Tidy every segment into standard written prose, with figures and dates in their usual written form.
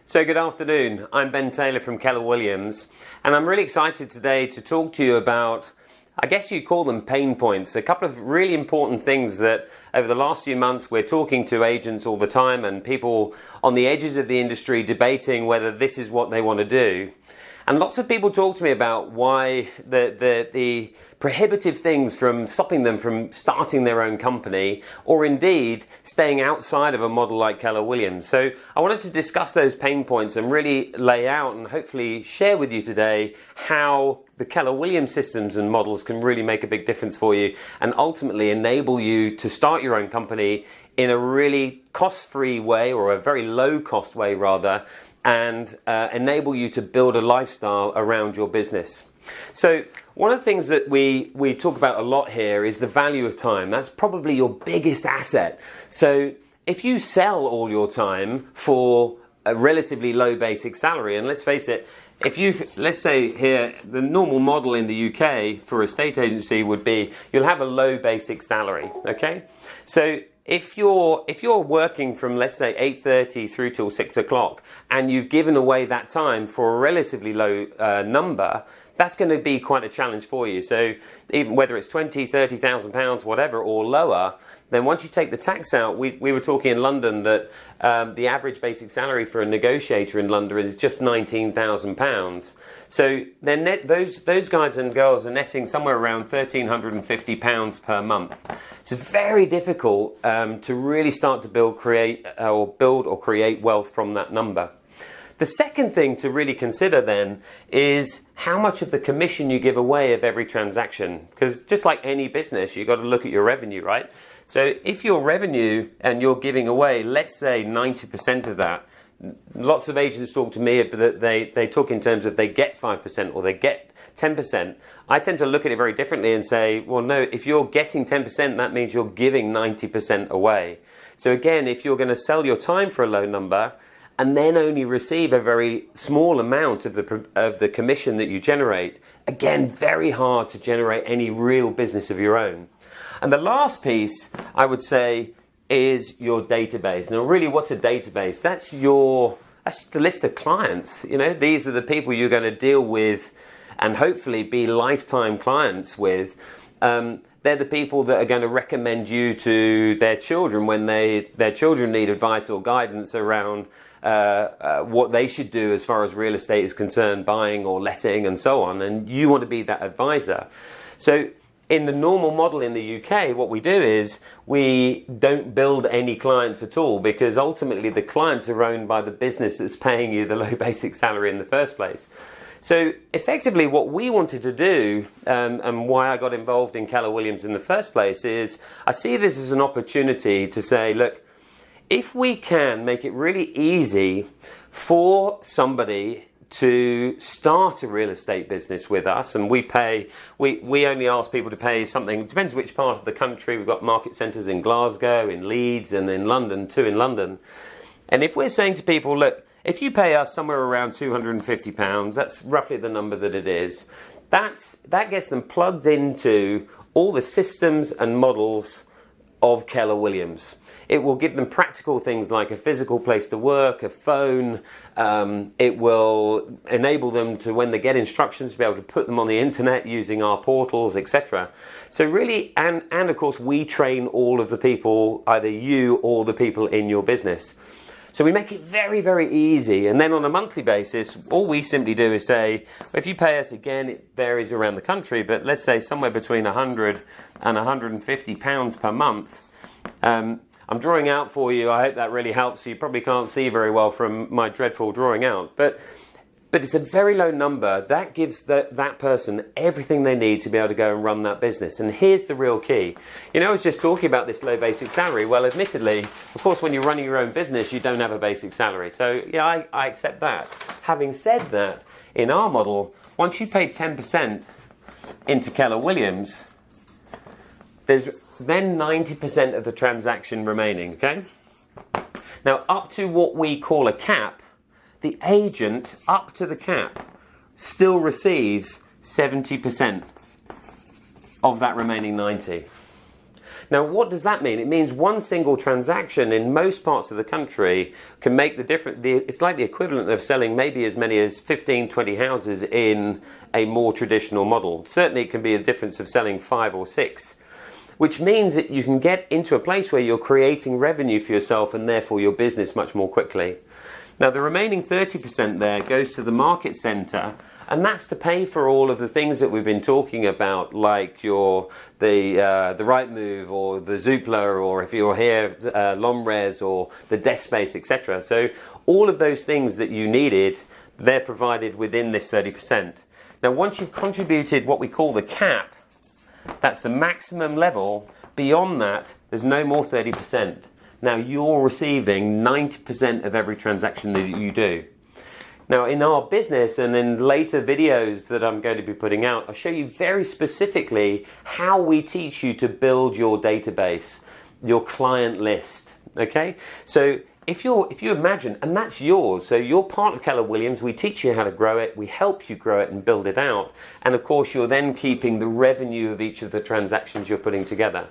So good afternoon, I'm Ben Taylor from Keller Williams, and I'm really excited today to talk to you about, I guess you call them pain points, a couple of really important things that over the last few months we're talking to agents all the time and people on the edges of the industry debating whether this is what they want to do. And lots of people talk to me about why the prohibitive things from stopping them from starting their own company or indeed staying outside of a model like Keller Williams. So I wanted to discuss those pain points and really lay out and hopefully share with you today how the Keller Williams systems and models can really make a big difference for you and ultimately enable you to start your own company in a really cost-free way, or a very low-cost way rather, and enable you to build a lifestyle around your business. So one of the things that we talk about a lot here is the value of time. That's probably your biggest asset. So if you sell all your time for a relatively low basic salary, and let's face it, let's say here, the normal model in the UK for a estate agency would be you'll have a low basic salary, okay? So if you're working from, let's say, 8:30 through till 6 o'clock, and you've given away that time for a relatively low number, that's going to be quite a challenge for you. So even whether it's £20,000, £30,000, whatever, or lower, then once you take the tax out, we were talking in London that the average basic salary for a negotiator in London is just £19,000. So those guys and girls are netting somewhere around £1,350 per month. It's very difficult to really start to build or create wealth from that number. The second thing to really consider then is how much of the commission you give away of every transaction. Because just like any business, you've got to look at your revenue, right? So if your revenue and you're giving away, let's say 90% of that, lots of agents talk to me that they talk in terms of they get 5% or they get 10%. I tend to look at it very differently and say, well, no, if you're getting 10%, that means you're giving 90% away. So again, if you're going to sell your time for a low number and then only receive a very small amount of the commission that you generate, again, very hard to generate any real business of your own. And the last piece, I would say, is your database. Now, really, what's a database? That's the list of clients. You know, these are the people you're going to deal with and hopefully be lifetime clients with. They're the people that are going to recommend you to their children when their children need advice or guidance around what they should do as far as real estate is concerned, buying or letting and so on, and you want to be that advisor. So in the normal model in the UK, what we do is we don't build any clients at all, because ultimately the clients are owned by the business that's paying you the low basic salary in the first place. So effectively what we wanted to do, and why I got involved in Keller Williams in the first place, is I see this as an opportunity to say, look, if we can make it really easy for somebody to start a real estate business with us, and we only ask people to pay something, it depends which part of the country. We've got market centres in Glasgow, in Leeds, and in London, too, in London. And if we're saying to people, look, if you pay us somewhere around £250, that's roughly the number that it is, that gets them plugged into all the systems and models of Keller Williams. It will give them practical things like a physical place to work, a phone. It will enable them to, when they get instructions, to be able to put them on the internet using our portals, etc. So really, and of course, we train all of the people, either you or the people in your business. So we make it very, very easy. And then on a monthly basis, all we simply do is say, if you pay us, again, it varies around the country, but let's say somewhere between £100 and £150 per month. I'm drawing out for you. I hope that really helps. You probably can't see very well from my dreadful drawing out. But it's a very low number. That gives that person everything they need to be able to go and run that business. And here's the real key. You know, I was just talking about this low basic salary. Well, admittedly, of course, when you're running your own business, you don't have a basic salary. So, yeah, I accept that. Having said that, in our model, once you pay 10% into Keller Williams, there's then 90% of the transaction remaining, okay? Now, up to what we call a cap, the agent, up to the cap, still receives 70% of that remaining 90. Now, what does that mean? It means one single transaction in most parts of the country can make the difference. It's like the equivalent of selling maybe as many as 15, 20 houses in a more traditional model. Certainly it can be a difference of selling 5 or 6, which means that you can get into a place where you're creating revenue for yourself and therefore your business much more quickly. Now, the remaining 30% there goes to the market centre, and that's to pay for all of the things that we've been talking about, like the Rightmove or the Zoopla, or if you're here, Lomres or the desk space, etc. So all of those things that you needed, they're provided within this 30%. Now, once you've contributed what we call the cap, that's the maximum level. Beyond that, there's no more 30%. Now, you're receiving 90% of every transaction that you do. Now, in our business and in later videos that I'm going to be putting out, I'll show you very specifically how we teach you to build your database, your client list, okay? So if you imagine, and that's yours, so you're part of Keller Williams, we teach you how to grow it, we help you grow it and build it out, and of course you're then keeping the revenue of each of the transactions you're putting together.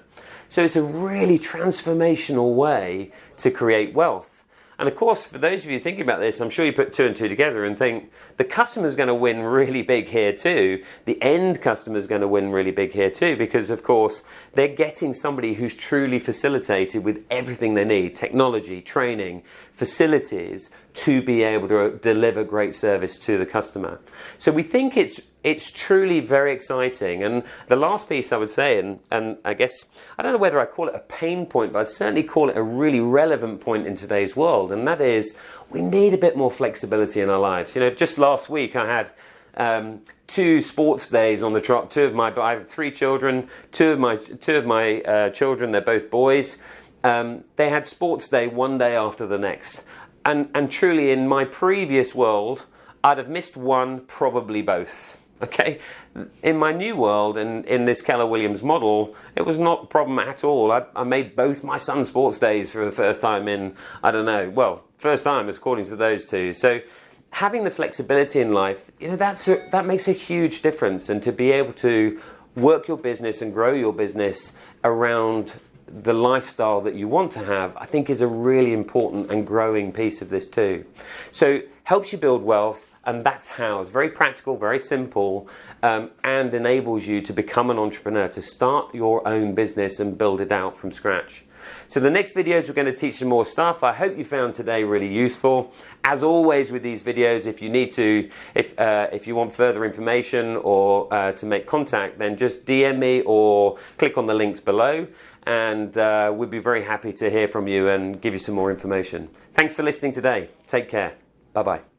So it's a really transformational way to create wealth. And of course, for those of you thinking about this, I'm sure you put 2 and 2 together and think, the customer's going to win really big here too. The end customer's going to win really big here too, because of course, they're getting somebody who's truly facilitated with everything they need, technology, training, facilities, to be able to deliver great service to the customer. So we think it's truly very exciting. And the last piece I would say, and I guess, I don't know whether I call it a pain point, but I certainly call it a really relevant point in today's world, and that is we need a bit more flexibility in our lives. You know, just last week I had 2 sports days on the trot. I have 3 children, two of my children, they're both boys. They had sports day one day after the next. And truly, in my previous world, I'd have missed one, probably both. Okay? In my new world, in this Keller Williams model, it was not a problem at all. I made both my son's sports days for the first time in, I don't know, well, first time according to those 2. So having the flexibility in life, you know, that makes a huge difference. And to be able to work your business and grow your business around the lifestyle that you want to have, I think is a really important and growing piece of this too. So helps you build wealth, and that's how. It's very practical, very simple, and enables you to become an entrepreneur, to start your own business and build it out from scratch. So the next videos we're going to teach some more stuff. I hope you found today really useful. As always with these videos, if you need to, if you want further information or to make contact, then just DM me or click on the links below, and we'd be very happy to hear from you and give you some more information. Thanks for listening today. Take care. Bye-bye.